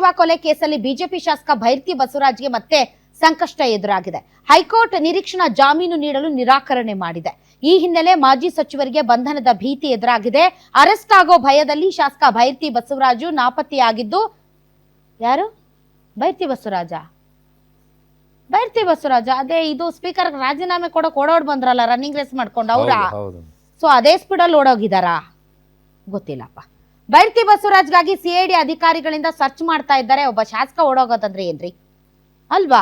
ಶಿವ ಕೊಲೆ ಕೇಸಲ್ಲಿ ಬಿಜೆಪಿ ಶಾಸಕ ಭೈರತಿ ಬಸವರಾಜ್ಗೆ ಮತ್ತೆ ಸಂಕಷ್ಟ ಎದುರಾಗಿದೆ. ಹೈಕೋರ್ಟ್ ನಿರೀಕ್ಷಣಾ ಜಾಮೀನು ನೀಡಲು ನಿರಾಕರಣೆ ಮಾಡಿದೆ. ಈ ಹಿನ್ನೆಲೆ ಮಾಜಿ ಸಚಿವರಿಗೆ ಬಂಧನದ ಭೀತಿ ಎದುರಾಗಿದೆ. ಅರೆಸ್ಟ್ ಆಗೋ ಭಯದಲ್ಲಿ ಶಾಸಕ ಭೈರತಿ ಬಸವರಾಜು ನಾಪತ್ತೆಯಾಗಿದ್ದು, ಯಾರು ಭೈರತಿ ಬಸವರಾಜ ಅದೇ ಇದು ಸ್ಪೀಕರ್ ರಾಜೀನಾಮೆ ಕೊಡೋಕೆ ಓಡೋಡ್ ಬಂದ್ರಲ್ಲ ರನ್ನಿಂಗ್ ರೇಸ್ ಮಾಡ್ಕೊಂಡು ಅವ್ರ. ಸೊ ಅದೇ ಸ್ಪೀಡಲ್ಲಿ ಓಡೋಗಿದಾರಾ ಗೊತ್ತಿಲ್ಲಪ್ಪ. ಭೈರತಿ ಬಸವರಾಜ್ಗಾಗಿ ಸಿಐಡಿ ಅಧಿಕಾರಿಗಳಿಂದ ಸರ್ಚ್ ಮಾಡ್ತಾ ಇದ್ದಾರೆ. ಒಬ್ಬ ಶಾಸಕ ಓಡೋಗೋದಂದ್ರೆ ಏನ್ರಿ ಅಲ್ವಾ?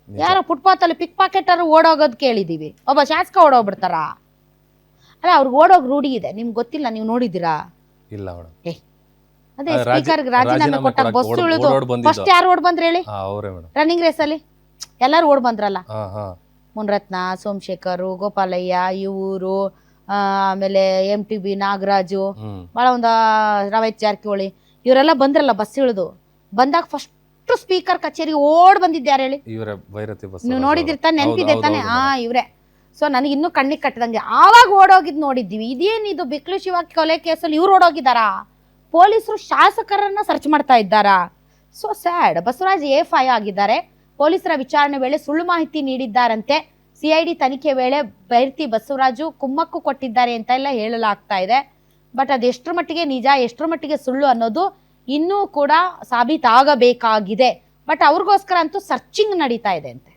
ಯಾರೋ ಫುಟ್ಪಾತ್ ಅಲ್ಲಿ ಪಿಕ್ ಪಾಕೆಟರ್ ಓಡೋಗೋದ್ ಕೇಳಿದೀವಿ, ಒಬ್ಬ ಶಾಸಕ ಓಡೋಗ್ಬಿಡ್ತಾರ? ಅಲ್ಲ, ಅವ್ರಿಗೆ ಓಡೋಗ್ ರೂಢಿ ಇದೆ, ನಿಮ್ಗೆ ಗೊತ್ತಿಲ್ಲ, ನೀವು ನೋಡಿದಿರಾ? ಇಲ್ಲ ಅದೇ ಸ್ಪೀಕರ್ ರಾಜೀನಾಮೆ ಕೊಟ್ಟಾಗ ಬಸ್ ಇಳಿದು ಫಸ್ಟ್ ಯಾರು ಓಡ್ ಬಂದ್ರೆ ಹೇಳಿ? ರನ್ನಿಂಗ್ ರೇಸ್ ಅಲ್ಲಿ ಎಲ್ಲಾರು ಓಡ್ ಬಂದ್ರಲ್ಲ, ಮುನ್ರತ್ನ, ಸೋಮಶೇಖರ್, ಗೋಪಾಲಯ್ಯ, ಇವರು, ಆಮೇಲೆ MTB ನಾಗರಾಜು, ಬಹಳ ಒಂದು ರಮೇಶ್ ಜಾರಕಿಹೊಳಿ, ಇವರೆಲ್ಲ ಬಂದ್ರಲ್ಲ ಬಸ್ ಇಳಿದು. ಬಂದಾಗ ಫಸ್ಟ್ ಸ್ಪೀಕರ್ ಕಚೇರಿ ಓಡ್ ಬಂದಿದ್ದಾರೆ ಹೇಳಿ? ನೀವು ನೋಡಿದಿರ್ತಾನೆ, ನೆನಪಿದೆ ತಾನೆ? ಇವ್ರೆ. ಸೊ ನನಗೆ ಇನ್ನೂ ಕಣ್ಣಿಗೆ ಕಟ್ಟದಂಗೆ ಆವಾಗ ಓಡೋಗಿದ್ ನೋಡಿದ್ದೀವಿ. ಇದೇನಿದು ಬಿಕ್ಲು ಶಿವ ಕೊಲೆ ಕೇಸಲ್ಲಿ ಇವ್ರು ಓಡೋಗಿದಾರಾ? ಪೊಲೀಸರು ಶಾಸಕರನ್ನ ಸರ್ಚ್ ಮಾಡ್ತಾ ಇದ್ದಾರಾ? So sad. ಬಸವರಾಜ್ A5 ಆಗಿದ್ದಾರೆ. ಪೊಲೀಸರ ವಿಚಾರಣೆ ವೇಳೆ ಸುಳ್ಳು ಮಾಹಿತಿ ನೀಡಿದ್ದಾರಂತೆ. ಸಿಐಡಿ ತನಿಖೆ ವೇಳೆ ಭೈರತಿ ಬಸವರಾಜು ಕುಮ್ಮಕ್ಕು ಕೊಟ್ಟಿದ್ದಾರೆ ಅಂತ ಎಲ್ಲ ಹೇಳಲಾಗ್ತಾ ಇದೆ. ಬಟ್ ಅದೆಷ್ಟರ ಮಟ್ಟಿಗೆ ನಿಜ, ಎಷ್ಟರ ಮಟ್ಟಿಗೆ ಸುಳ್ಳು ಅನ್ನೋದು ಇನ್ನೂ ಕೂಡ ಸಾಬೀತಾಗಬೇಕಾಗಿದೆ. ಬಟ್ ಅವ್ರಿಗೋಸ್ಕರ ಅಂತೂ ಸರ್ಚಿಂಗ್ ನಡೀತಾ ಇದೆ ಅಂತೆ.